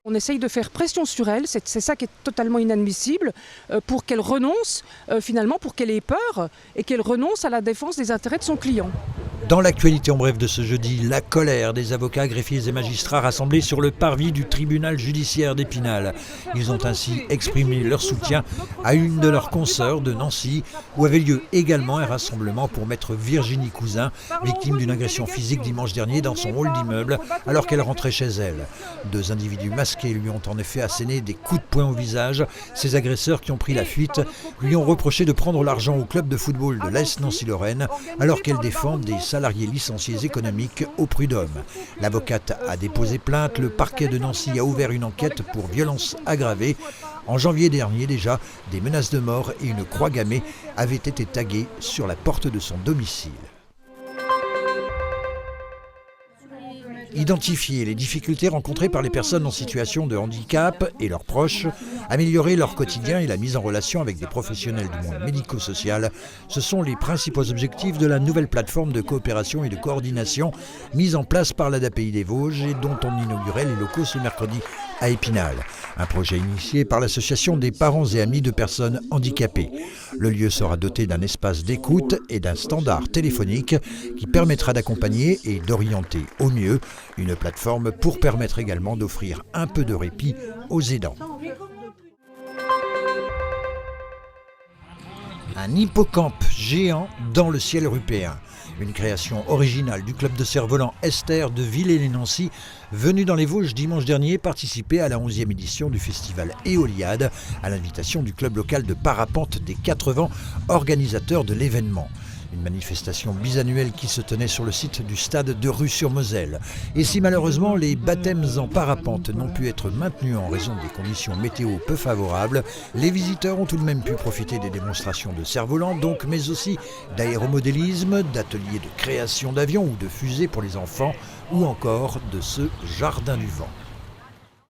On essaye de faire pression sur elle, c'est ça qui est totalement inadmissible, pour qu'elle renonce, finalement pour qu'elle ait peur et qu'elle renonce à la défense des intérêts de son client. Dans l'actualité en bref de ce jeudi, la colère des avocats, greffiers et magistrats rassemblés sur le parvis du tribunal judiciaire d'Épinal. Ils ont ainsi exprimé leur soutien à une de leurs consoeurs de Nancy, où avait lieu également un rassemblement pour maître Virginie Cousin, victime d'une agression physique dimanche dernier dans son hall d'immeuble alors qu'elle rentrait chez elle. Deux individus masqués lui ont en effet asséné des coups de poing au visage. Ces agresseurs qui ont pris la fuite lui ont reproché de prendre l'argent au club de football de l'AS Nancy-Lorraine alors qu'elle défend des salariés licenciés économiques au prud'homme. L'avocate a déposé plainte, le parquet de Nancy a ouvert une enquête pour violence aggravée. En janvier dernier déjà, des menaces de mort et une croix gammée avaient été taguées sur la porte de son domicile. Identifier les difficultés rencontrées par les personnes en situation de handicap et leurs proches, améliorer leur quotidien et la mise en relation avec des professionnels du monde médico-social, ce sont les principaux objectifs de la nouvelle plateforme de coopération et de coordination mise en place par l'ADAPI des Vosges et dont on inaugurait les locaux ce mercredi à Épinal. Un projet initié par l'association des parents et amis de personnes handicapées. Le lieu sera doté d'un espace d'écoute et d'un standard téléphonique qui permettra d'accompagner et d'orienter au mieux. Une plateforme pour permettre également d'offrir un peu de répit aux aidants. Un hippocampe géant dans le ciel européen. Une création originale du club de cerf-volant Esther de Villers-lès-Nancy, venu dans les Vosges dimanche dernier participer à la 11e édition du festival Éoliade, à l'invitation du club local de parapente des 4 Vents, organisateur de l'événement. Une manifestation bisannuelle qui se tenait sur le site du stade de Rue-sur-Moselle. Et si malheureusement les baptêmes en parapente n'ont pu être maintenus en raison des conditions météo peu favorables, les visiteurs ont tout de même pu profiter des démonstrations de cerf-volant, donc, mais aussi d'aéromodélisme, d'ateliers de création d'avions ou de fusées pour les enfants, ou encore de ce jardin du vent.